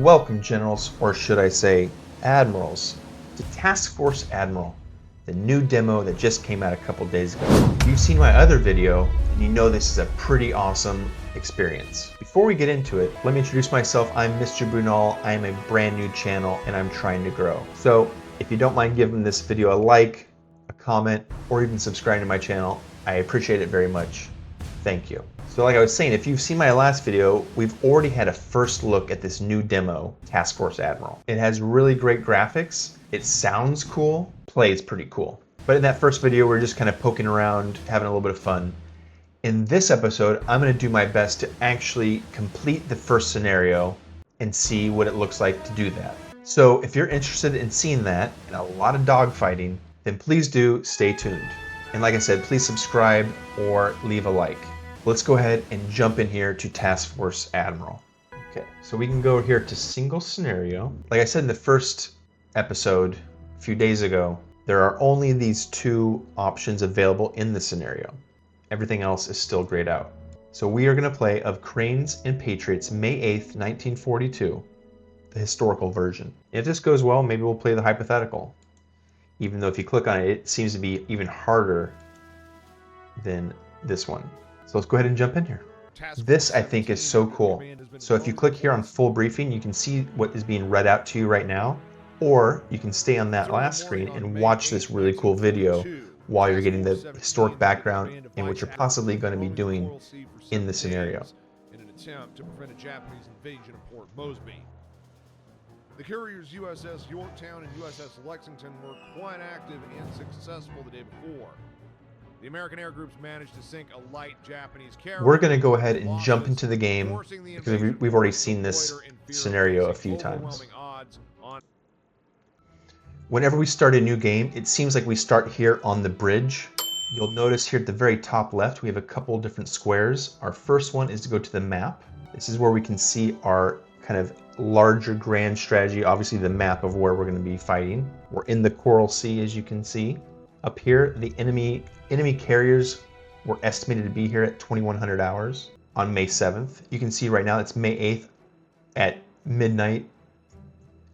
Welcome, generals, or should I say admirals, to Task Force Admiral, the new demo that just came out a couple days ago. If you've seen my other video, and you know this is a pretty awesome experience. Before we get into it, let me introduce myself. I'm Mr. Bunal. I am a brand new channel and I'm trying to grow. So if you don't mind giving this video a like, a comment, or even subscribing to my channel, I appreciate it very much. Thank you. So like I was saying, if you've seen my last video, we've already had a first look at this new demo, Task Force Admiral. It has really great graphics. It sounds cool, plays pretty cool. But in that first video, we're just kind of poking around, having a little bit of fun. In this episode, I'm going to do my best to actually complete the first scenario and see what it looks like to do that. So if you're interested in seeing that and a lot of dogfighting, then please do stay tuned. And like I said, please subscribe or leave a like. Let's go ahead and jump in here to Task Force Admiral. Okay, so we can go here to single scenario. Like I said in the first episode a few days ago, there are only these two options available in the scenario. Everything else is still grayed out. So we are going to play Of Cranes and Patriots, May 8th, 1942, the historical version. If this goes well, maybe we'll play the hypothetical. Even though if you click on it, it seems to be even harder than this one. So let's go ahead and jump in here. This, I think, is so cool. So if you click here on full briefing, you can see what is being read out to you right now, or you can stay on that last screen and watch this really cool video while you're getting the historic background and what you're possibly going to be doing in the scenario. In an attempt to prevent a Japanese invasion of Port Moresby. The carriers USS Yorktown and USS Lexington were quite active and successful the day before. The American air groups managed to sink a light Japanese carrier. We're going to go ahead and jump into the game because we've already seen this scenario a few times. Whenever we start a new game, it seems like we start here on the bridge. You'll notice here at the very top left, we have a couple different squares. Our first one is to go to the map. This is where we can see our kind of larger grand strategy, obviously the map of where we're going to be fighting. We're in the Coral Sea, as you can see. Up here, the enemy carriers were estimated to be here at 2100 hours on May 7th. You can see right now it's May 8th at midnight,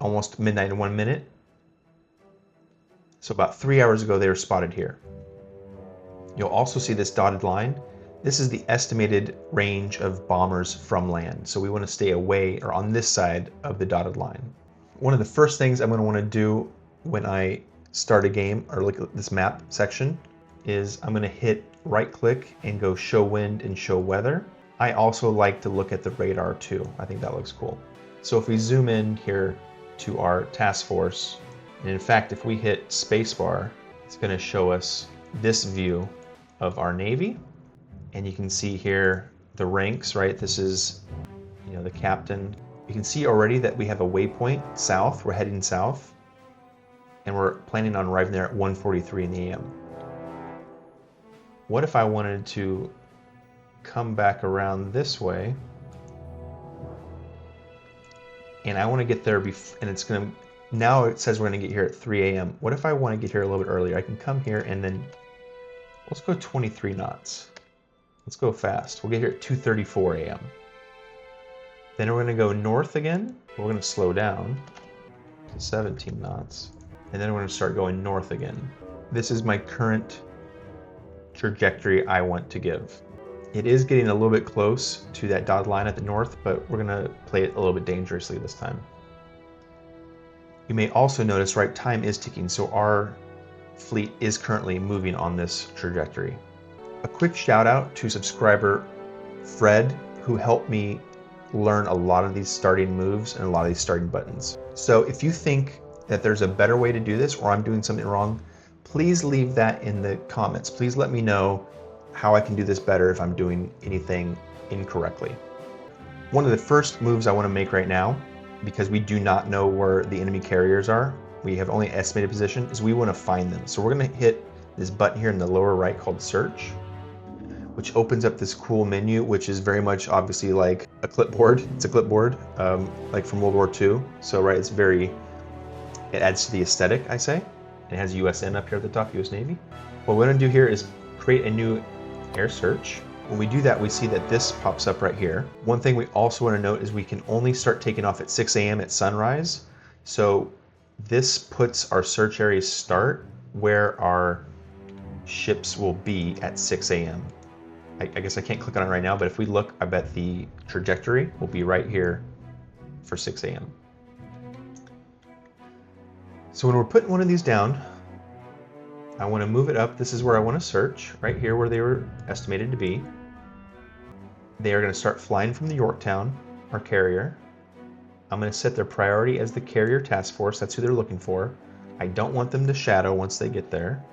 almost midnight and 1 minute. So about 3 hours ago, they were spotted here. You'll also see this dotted line. This is the estimated range of bombers from land. So we want to stay away or on this side of the dotted line. One of the first things I'm going to want to do when I start a game or look at this map section is I'm going to hit right click and go show wind and show weather. I also like to look at the radar too. I think that looks cool. So if we zoom in here to our task force, and in fact if we hit spacebar, it's going to show us this view of our Navy. And you can see here the ranks, right? This is, the captain. You can see already that we have a waypoint south. We're heading south. And we're planning on arriving there at 1:43 in the AM. What if I wanted to come back around this way and I want to get there and it's going to, now it says we're going to get here at 3 AM. What if I want to get here a little bit earlier? I can come here and then let's go 23 knots. Let's go fast. We'll get here at 2:34 AM. Then we're going to go north again. We're going to slow down to 17 knots. And then we're going to start going north again. This is my current trajectory I want to give. It is getting a little bit close to that dotted line at the north, but we're going to play it a little bit dangerously this time. You may also notice, right, time is ticking, so our fleet is currently moving on this trajectory. A quick shout out to subscriber Fred, who helped me learn a lot of these starting moves and a lot of these starting buttons. So if you think that there's a better way to do this or I'm doing something wrong, please leave that in the comments. Please let me know how I can do this better if I'm doing anything incorrectly. One of the first moves I want to make right now, because we do not know where the enemy carriers are, we have only estimated position, is we want to find them. So we're going to hit this button here in the lower right called search, which opens up this cool menu, which is very much obviously like a clipboard. It's a clipboard, like from World War II. So right, it adds to the aesthetic, I say. It has USN up here at the top, US Navy. What we're going to do here is create a new air search. When we do that, we see that this pops up right here. One thing we also want to note is we can only start taking off at 6 a.m. at sunrise. So this puts our search area start where our ships will be at 6 a.m. I guess I can't click on it right now, but if we look, I bet the trajectory will be right here for 6 a.m. So when we're putting one of these down, I want to move it up. This is where I want to search, right here where they were estimated to be. They are going to start flying from the Yorktown, our carrier. I'm going to set their priority as the carrier task force. That's who they're looking for. I don't want them to shadow once they get there.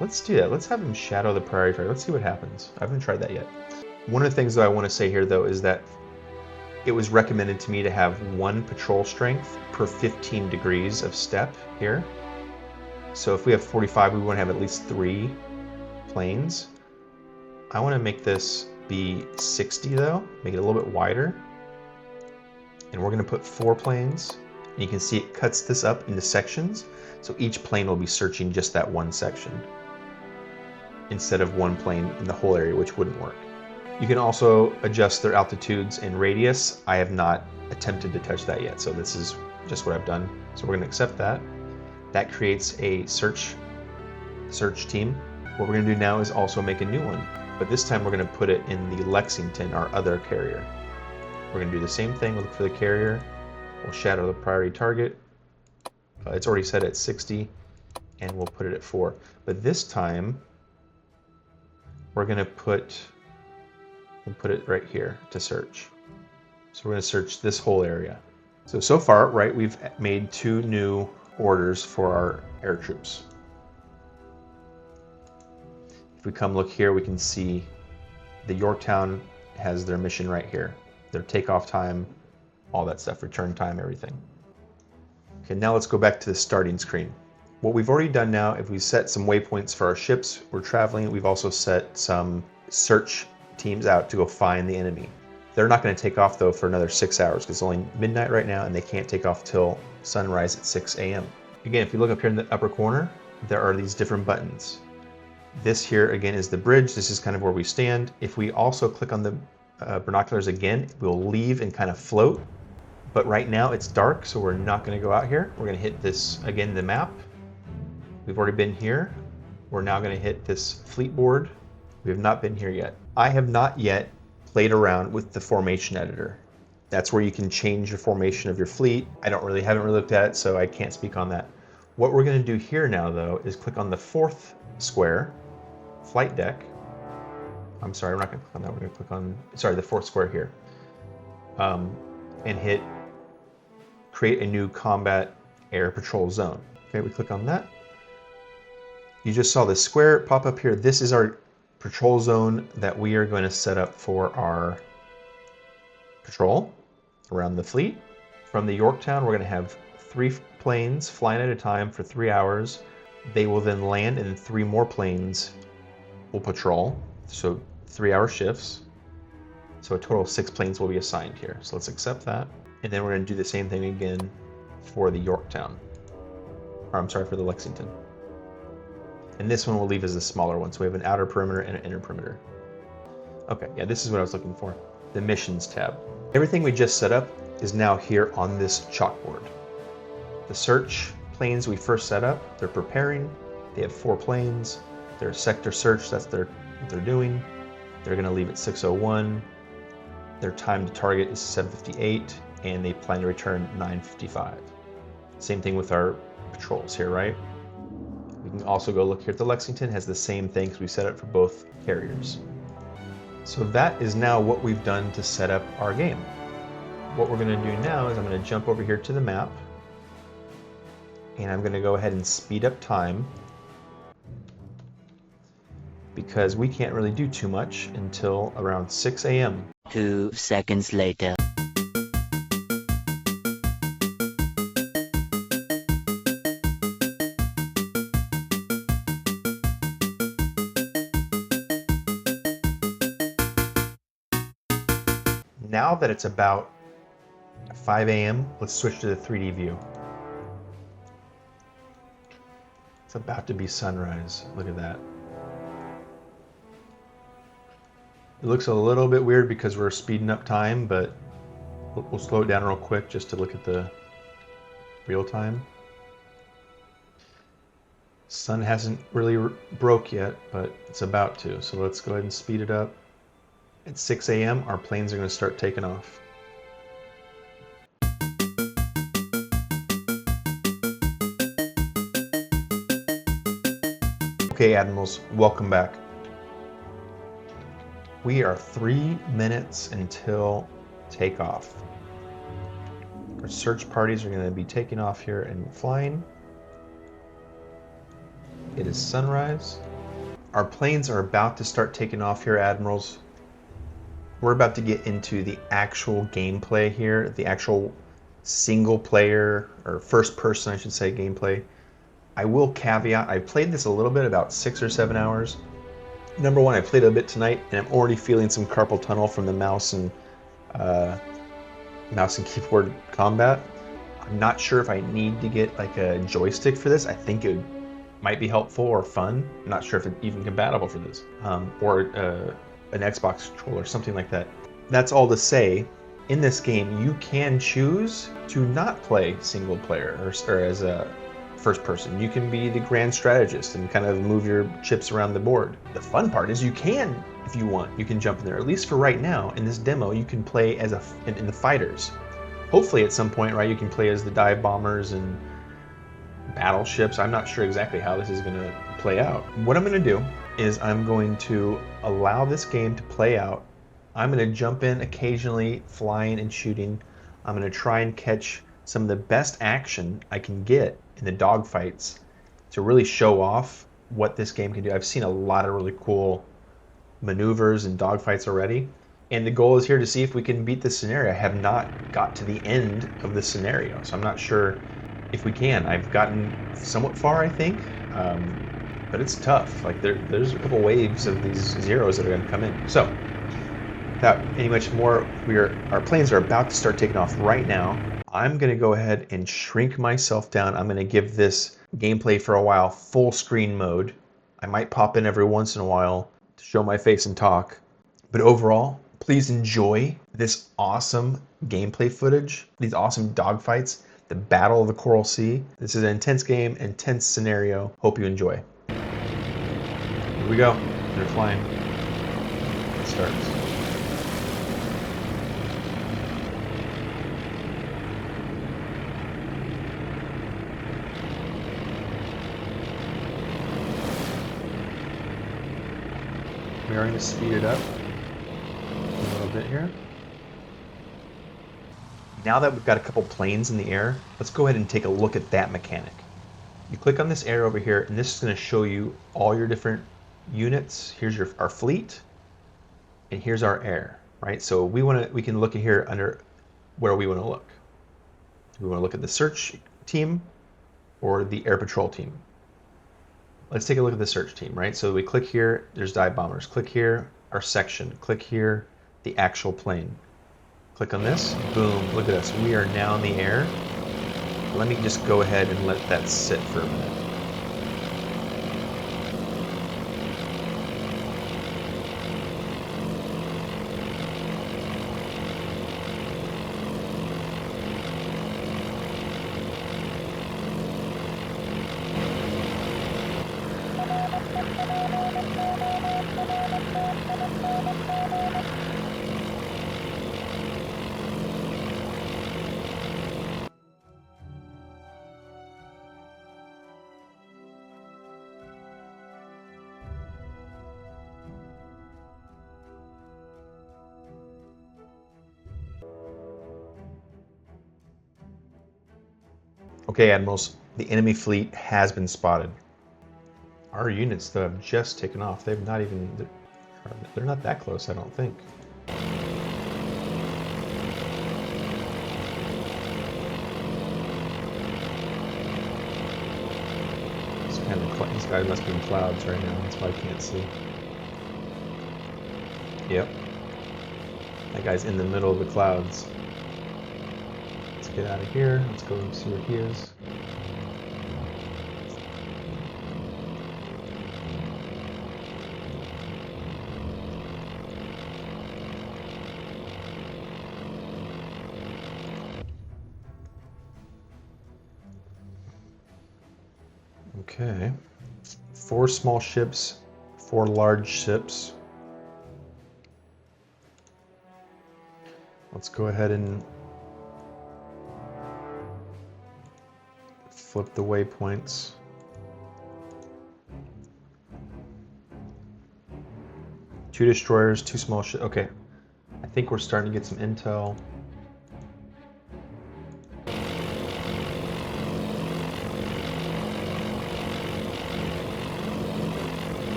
Let's do that. Let's have them shadow the priority target. Let's see what happens. I haven't tried that yet. One of the things that I want to say here, though, is that it was recommended to me to have 1 patrol strength per 15 degrees of step here. So if we have 45, we want to have at least 3 planes. I want to make this be 60 though, make it a little bit wider. And we're going to put 4 planes. And you can see it cuts this up into sections. So each plane will be searching just that one section instead of 1 plane in the whole area, which wouldn't work. You can also adjust their altitudes and radius. I have not attempted to touch that yet, so this is just what I've done. So we're going to accept that. That creates a search team. What we're going to do now is also make a new one, but this time we're going to put it in the Lexington, our other carrier. We're going to do the same thing. We'll look for the carrier. We'll shadow the priority target. It's already set at 60, and we'll put it at 4. But this time, we're going to put it right here to search. So we're going to search this whole area. So far, right, we've made 2 new orders for our air troops. If we come look here, we can see the Yorktown has their mission right here. Their takeoff time, all that stuff, return time, everything. Okay, now let's go back to the starting screen. What we've already done now, if we set some waypoints for our ships we're traveling, we've also set some search teams out to go find the enemy. They're not going to take off though for another 6 hours because it's only midnight right now and they can't take off till sunrise at 6 a.m. Again, if you look up here in the upper corner, there are these different buttons. This here again is the bridge. This is kind of where we stand. If we also click on the binoculars again, we'll leave and kind of float. But right now it's dark, so we're not going to go out here. We're going to hit this again, the map. We've already been here. We're now going to hit this fleet board. We have not been here yet. I have not yet played around with the formation editor. That's where you can change the formation of your fleet. I haven't really looked at it, so I can't speak on that. What we're going to do here now, though, is click on the 4th square, flight deck. I'm sorry, we're not going to click on that. We're going to click on, the 4th square here, and hit create a new combat air patrol zone. Okay, we click on that. You just saw the square pop up here. This is our patrol zone that we are going to set up for our patrol around the fleet. From the Yorktown, we're going to have 3 planes flying at a time for 3 hours. They will then land and 3 more planes will patrol. So 3-hour shifts. So a total of 6 planes will be assigned here. So let's accept that. And then we're going to do the same thing again for the Yorktown. Or I'm sorry, for the Lexington. And this one we'll leave as a smaller one. So we have an outer perimeter and an inner perimeter. Okay, yeah, this is what I was looking for. The missions tab. Everything we just set up is now here on this chalkboard. The search planes we first set up, they're preparing. They have 4 planes. Their sector search, that's what they're doing. They're going to leave at 6:01. Their time to target is 7:58, and they plan to return 9:55. Same thing with our patrols here, right? We can also go look here at the Lexington, has the same thing because we set it for both carriers. So that is now what we've done to set up our game. What we're going to do now is I'm going to jump over here to the map, and I'm going to go ahead and speed up time because we can't really do too much until around 6 a.m. 2 seconds later. Now that it's about 5 a.m., let's switch to the 3D view. It's about to be sunrise. Look at that. It looks a little bit weird because we're speeding up time, but we'll slow it down real quick just to look at the real time. Sun hasn't really broke yet, but it's about to. So let's go ahead and speed it up. At 6 a.m., our planes are going to start taking off. Okay, Admirals, welcome back. We are 3 minutes until takeoff. Our search parties are going to be taking off here and flying. It is sunrise. Our planes are about to start taking off here, Admirals. We're about to get into the actual gameplay here, the actual single player, or first person, I should say, gameplay. I will caveat, I played this a little bit, about 6 or 7 hours. Number one, I played a bit tonight, and I'm already feeling some carpal tunnel from the mouse and keyboard combat. I'm not sure if I need to get like a joystick for this. I think it might be helpful or fun. I'm not sure if it's even compatible for this, or an Xbox controller, something like that. That's all to say, in this game, you can choose to not play single player or as a first person. You can be the grand strategist and kind of move your chips around the board. The fun part is you can, if you want, you can jump in there. At least for right now, in this demo, you can play as in the fighters. Hopefully at some point, right, you can play as the dive bombers and battleships. I'm not sure exactly how this is going to play out. What I'm going to do is I'm going to allow this game to play out. I'm going to jump in occasionally, flying and shooting. I'm going to try and catch some of the best action I can get in the dogfights to really show off what this game can do. I've seen a lot of really cool maneuvers and dogfights already, and the goal is here to see if we can beat this scenario. I have not got to the end of the scenario, so I'm not sure if we can. I've gotten somewhat far, I think, but it's tough. Like there's a couple waves of these zeros that are going to come in. So without any much more, our planes are about to start taking off right now. I'm going to go ahead and shrink myself down. I'm going to give this gameplay for a while full screen mode. I might pop in every once in a while to show my face and talk. But overall, please enjoy this awesome gameplay footage, these awesome dogfights, the Battle of the Coral Sea. This is an intense game, intense scenario. Hope you enjoy. Here we go. They're flying. It starts. We are going to speed it up a little bit here. Now that we've got a couple planes in the air, let's go ahead and take a look at that mechanic. You click on this arrow over here, and this is going to show you all your different units. Here's our fleet, and here's our air, right? So we can look at here under where we want to look. Do we want to look at the search team or the air patrol team? Let's take a look at the search team, right? So we click here, there's dive bombers. Click here, our section. Click here, the actual plane. Click on this, boom, look at us. We are now in the air. Let me just go ahead and let that sit for a minute. Okay, Admirals, the enemy fleet has been spotted. Our units, though, have just taken off. They're not that close, I don't think. This guy must be in clouds right now, that's why I can't see. Yep. That guy's in the middle of the clouds. Let's get out of here. Let's go and see where he is. Okay. 4 small ships, 4 large ships. Let's go ahead and flip the waypoints. Two destroyers, 2 small ships. Okay. I think we're starting to get some intel. I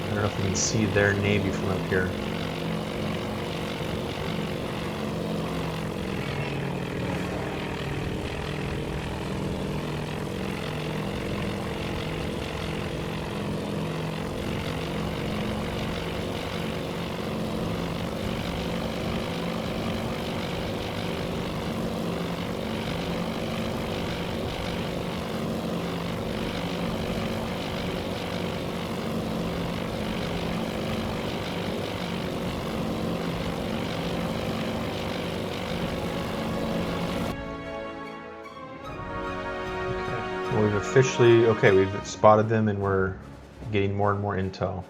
don't know if you can see their navy from up here. We've officially, okay, we've spotted them and we're getting more and more intel.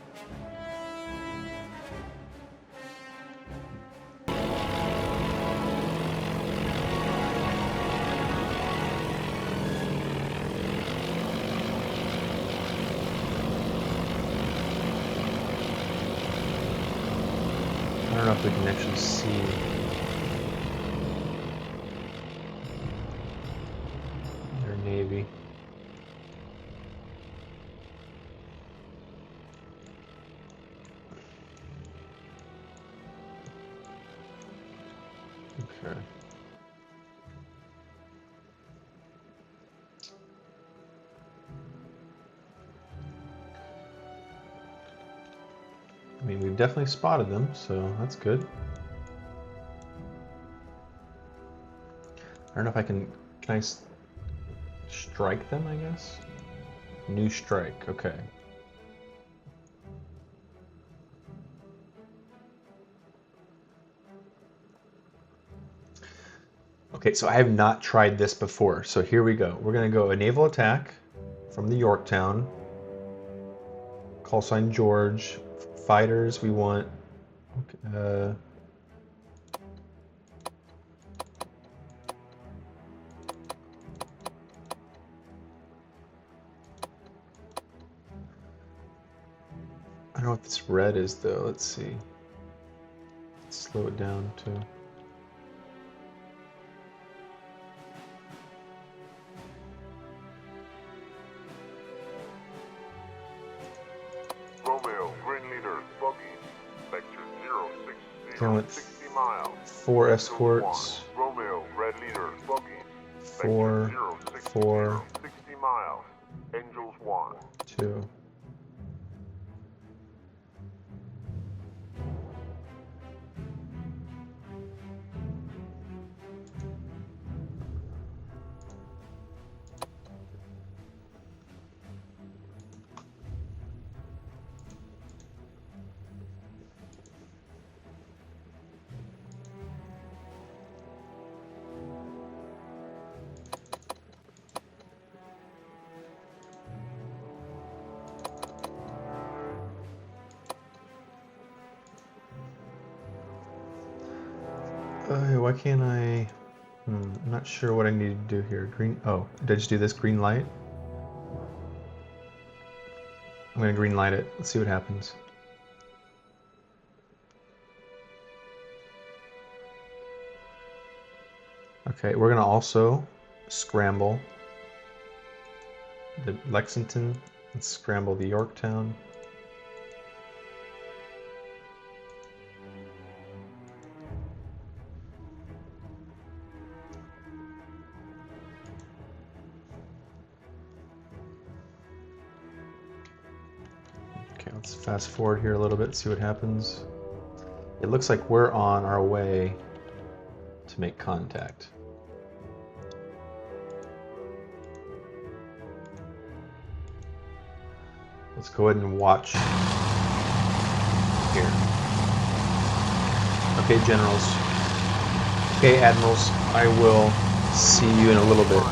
I don't know if we can actually see. Their navy. Okay. I mean, we've definitely spotted them, so that's good. I don't know if I can I strike them, I guess? New strike, okay. Okay, so I have not tried this before, so here we go. We're gonna go a naval attack from the Yorktown. Call sign George. Fighters, we want... Okay, I don't know what this red is though, let's see. Let's slow it down too. Romeo, green leader, bogey, vector 060, Going with 60 miles. 4 escorts. Romeo, red leader, bogey, 4, 4, 60 miles. Angels 1. 2. Why can't I... I'm not sure what I need to do here. Green... Oh, did I just do this green light? I'm gonna green light it. Let's see what happens. Okay, we're gonna also scramble the Lexington and scramble the Yorktown. Okay, let's fast forward here a little bit, see what happens. It looks like we're on our way to make contact. Let's go ahead and watch here. Okay, generals. Okay, admirals. I will see you in a little bit.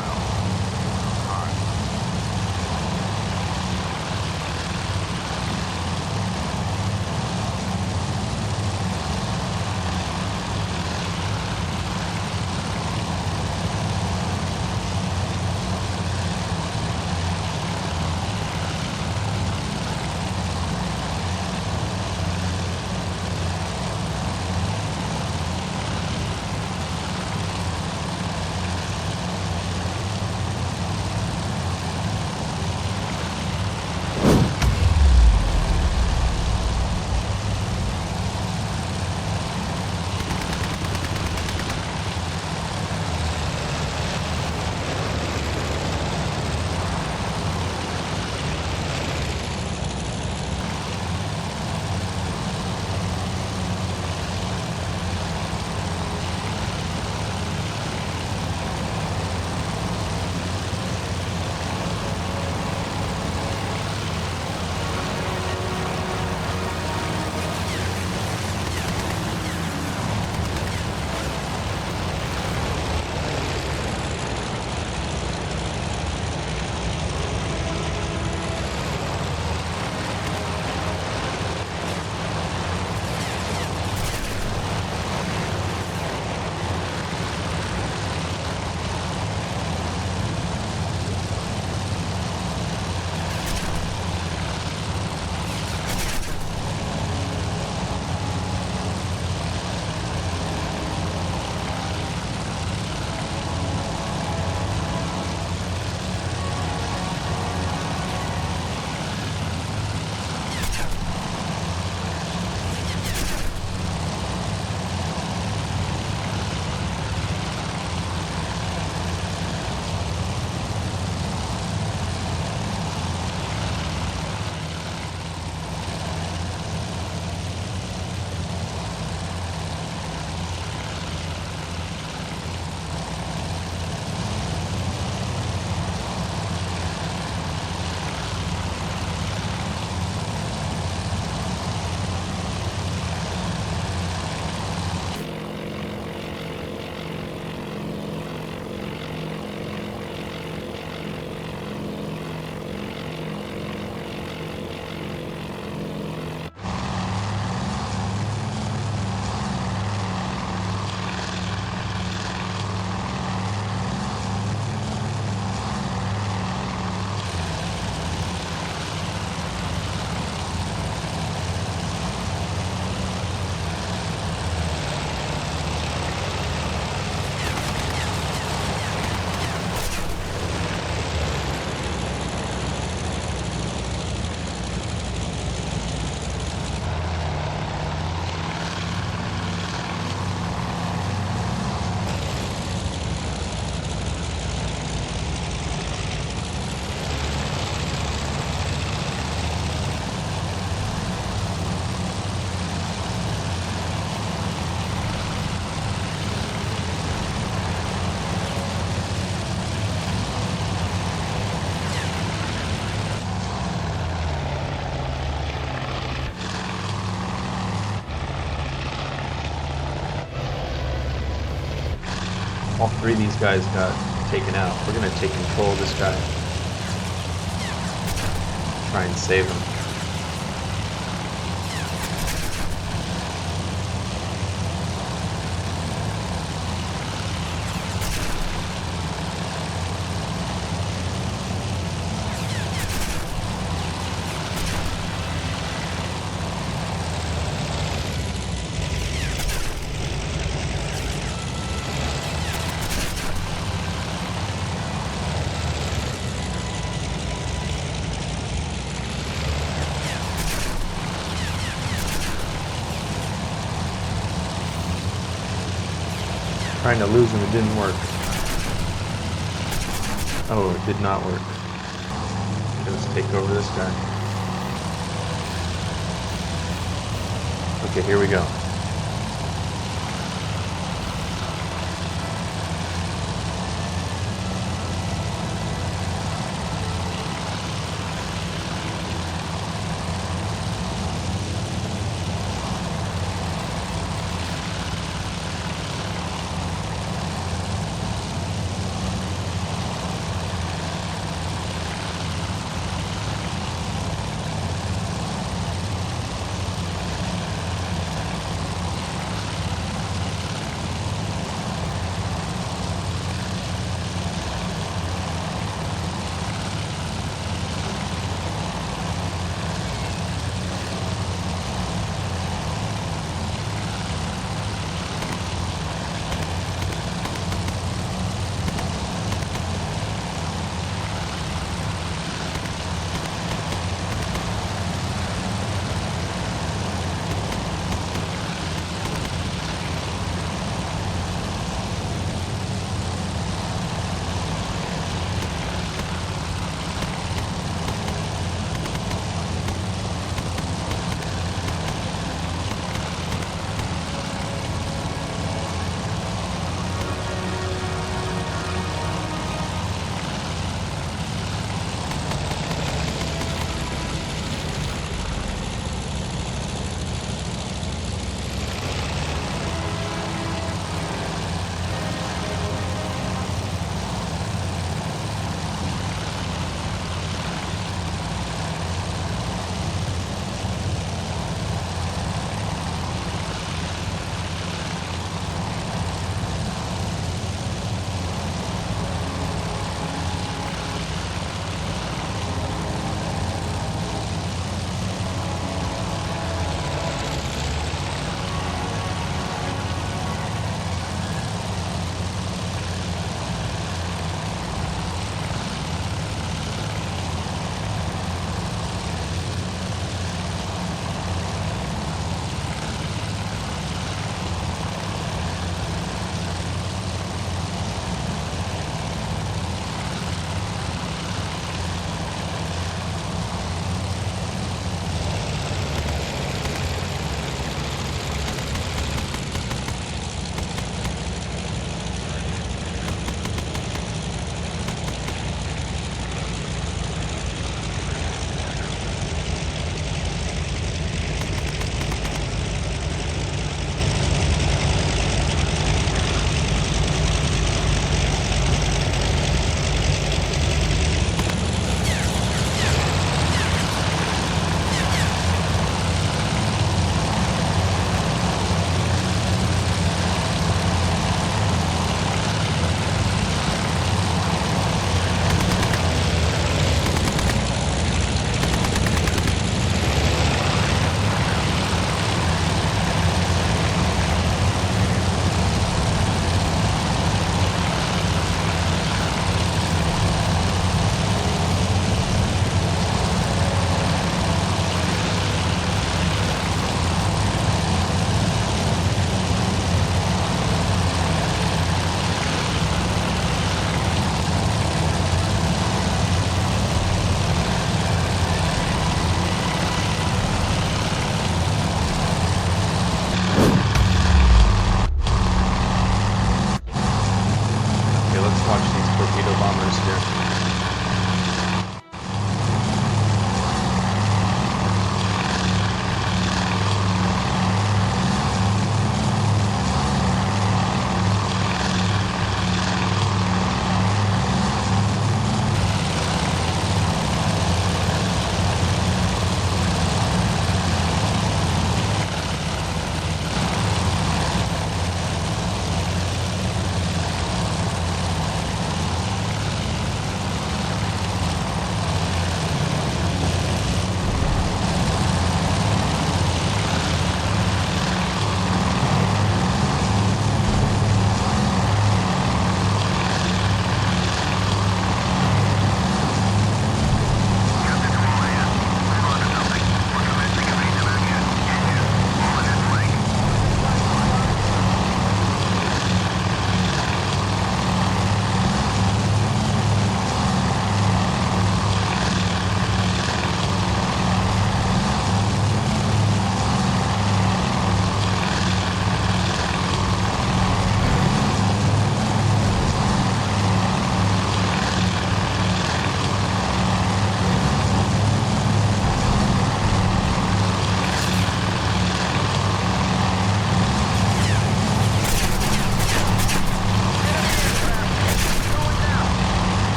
All three of these guys got taken out. We're going to take control of this guy. Try and save him. Trying to lose him, it didn't work. Oh, it did not work. Let's take over this guy. Okay, here we go.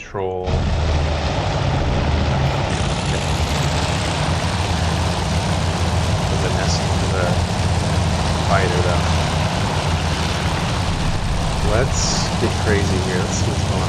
patrol. With an S with a fighter though. Let's get crazy here. Let's see what's going on.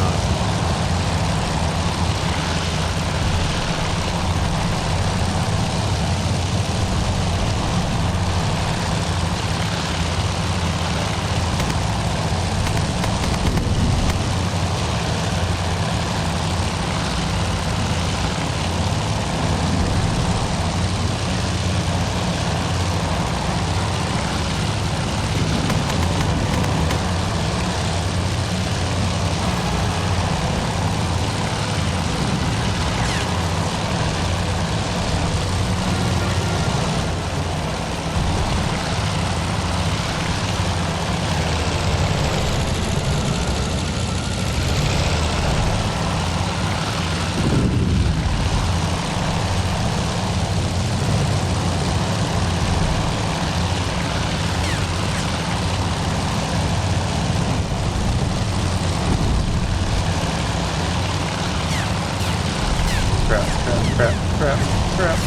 Crap.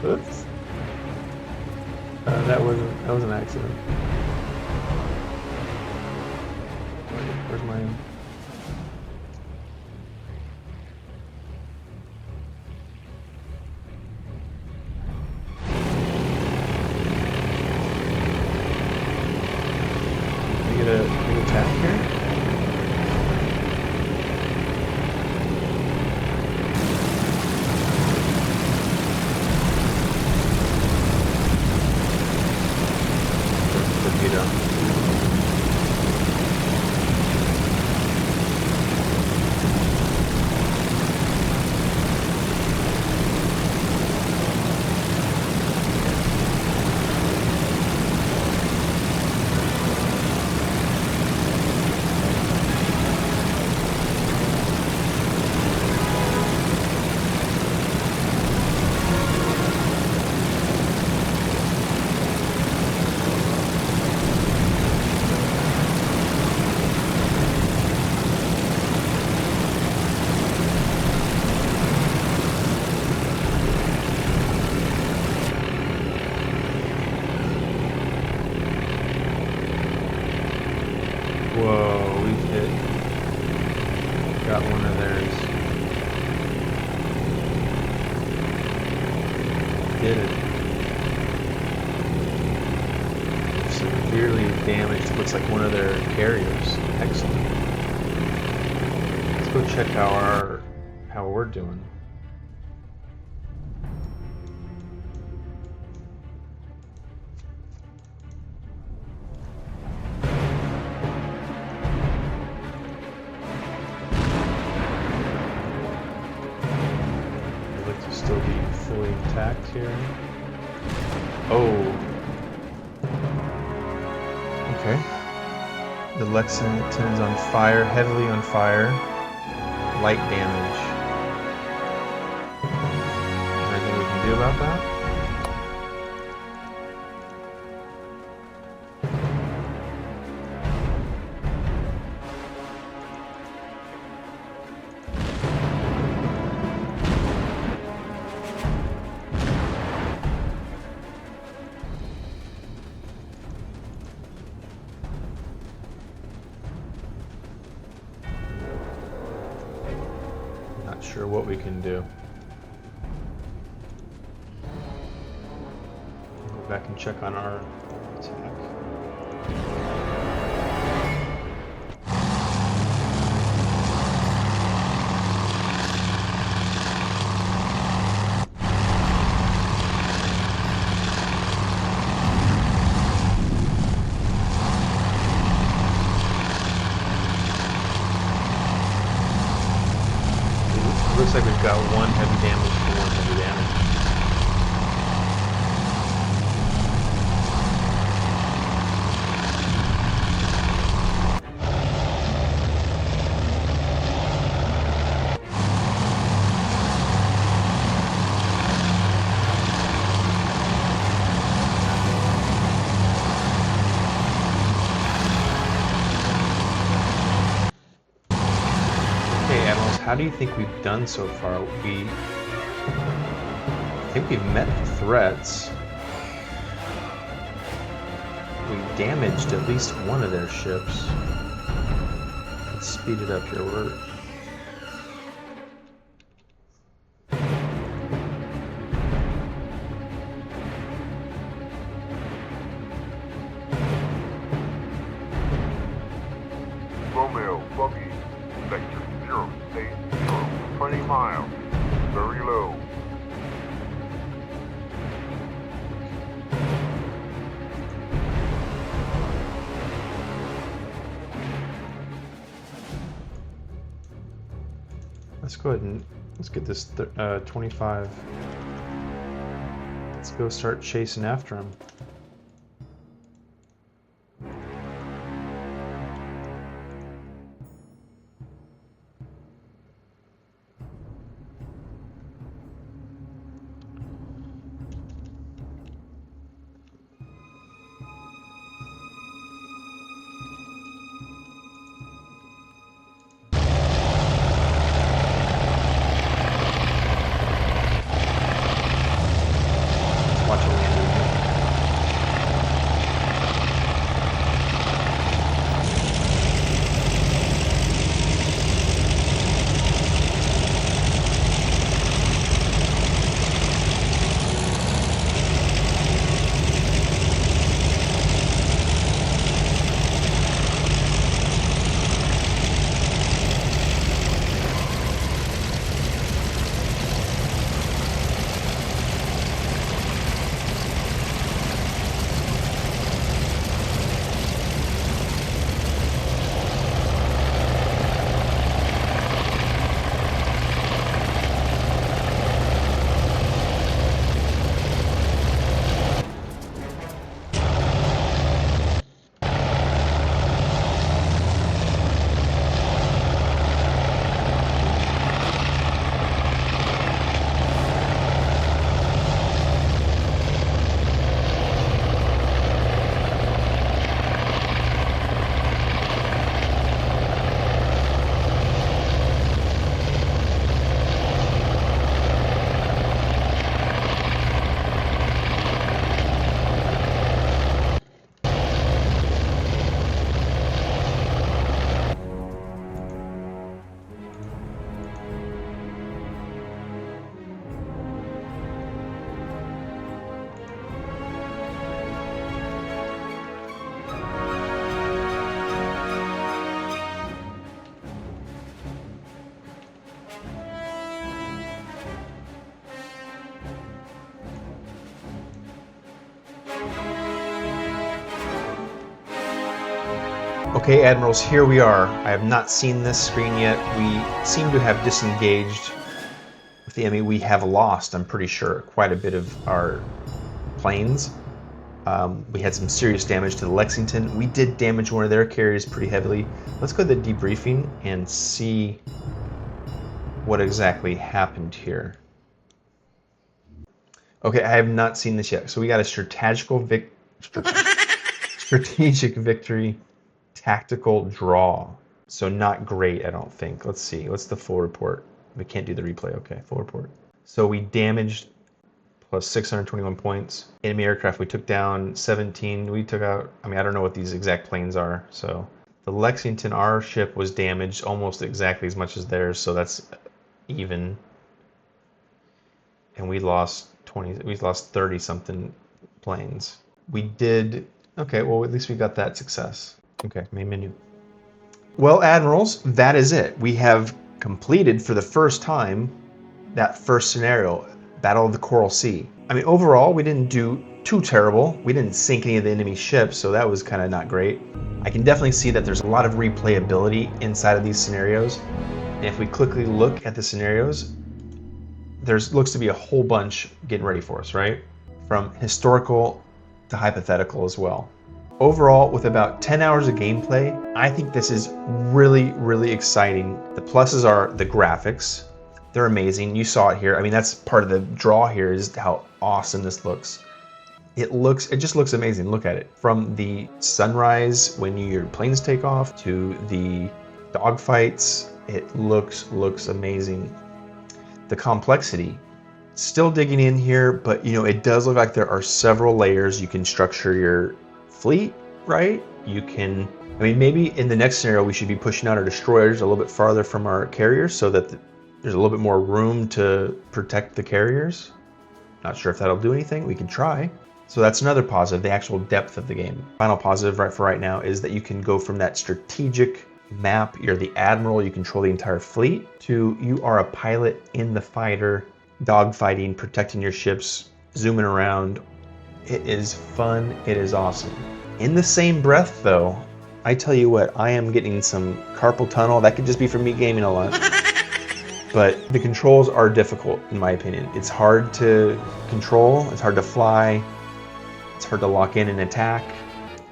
Oops. That was an accident. Where's my... Can I get an attack here? Whoa, we've hit. Got one of theirs. Did it. Severely damaged. Looks like one of their carriers. Excellent. Let's go check how we're doing. Still be fully intact here. Oh. Okay. The Lexington's on fire, heavily on fire. Light damage. Is there anything we can do about that? Not sure what we can do. Go back and check on our attack. Looks like we've got one heavy damage for one heavy damage. do you think we've done so far? I think we've met the threats. We damaged at least one of their ships. Let's speed it up here. Romeo, buggy, vector 080, 20 miles, very low. Let's go ahead and let's get this 25. Let's go start chasing after him. Watch it land again. Okay, Admirals, here we are. I have not seen this screen yet. We seem to have disengaged with the enemy. We have lost, I'm pretty sure, quite a bit of our planes. We had some serious damage to the Lexington. We did damage one of their carriers pretty heavily. Let's go to the debriefing and see what exactly happened here. Okay, I have not seen this yet. So we got a strategic victory, tactical draw. So not great, I don't think. Let's see. What's the full report? We can't do the replay. Okay, full report. So we damaged plus 621 points. Enemy aircraft, we took down 17. We took out, I mean, I don't know what these exact planes are. So the Lexington, our ship was damaged almost exactly as much as theirs. So that's even. And we lost 30 something planes. We did, okay, well, at least we got that success. Okay, main menu. Well, Admirals, that is it. We have completed for the first time that first scenario, Battle of the Coral Sea. I mean, overall, we didn't do too terrible. We didn't sink any of the enemy ships, so that was kind of not great. I can definitely see that there's a lot of replayability inside of these scenarios. And if we quickly look at the scenarios, looks to be a whole bunch getting ready for us, right? From historical to hypothetical as well. Overall, with about 10 hours of gameplay, I think this is really, really exciting. The pluses are the graphics. They're amazing. You saw it here. I mean, that's part of the draw here is how awesome this looks. It just looks amazing. Look at it. From the sunrise when your planes take off to the Dogfights, it looks amazing. The complexity, still digging in here, but you know, it does look like there are several layers. You can structure your fleet, right? You can, I mean, maybe in the next scenario we should be pushing out our destroyers a little bit farther from our carriers so that there's a little bit more room to protect the carriers. Not sure if that'll do anything. We can try. So that's another positive, the actual depth of the game. Final positive for right now is that you can go from that strategic map, you're the admiral, you control the entire fleet, to you are a pilot in the fighter, dogfighting, protecting your ships, zooming around. It is fun, it is awesome. In the same breath though, I tell you what, I am getting some carpal tunnel. That could just be from me gaming a lot. But the controls are difficult in my opinion. It's hard to control, it's hard to fly, it's hard to lock in and attack.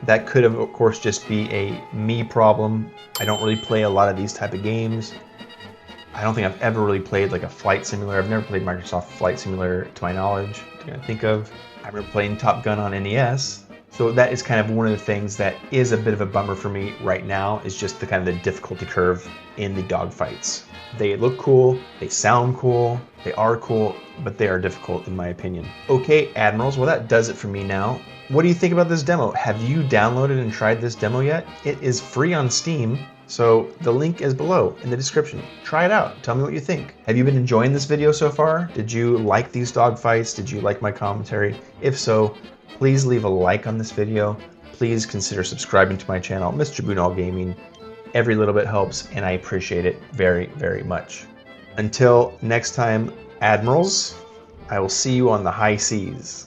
That could of course just be a me problem. I don't really play a lot of these type of games. I don't think I've ever really played like a flight simulator. I've never played Microsoft Flight Simulator to my knowledge, to think of. I remember playing Top Gun on NES. So that is kind of one of the things that is a bit of a bummer for me right now, is just the kind of the difficulty curve in the dogfights. They look cool, they sound cool, they are cool, but they are difficult in my opinion. Okay, Admirals, well that does it for me now. What do you think about this demo? Have you downloaded and tried this demo yet? It is free on Steam, so the link is below in the description. Try it out, tell me what you think. Have you been enjoying this video so far? Did you like these dogfights? Did you like my commentary? If so, please leave a like on this video. Please consider subscribing to my channel, Mr. Bunal Gaming. Every little bit helps, and I appreciate it very, very much. Until next time, Admirals, I will see you on the high seas.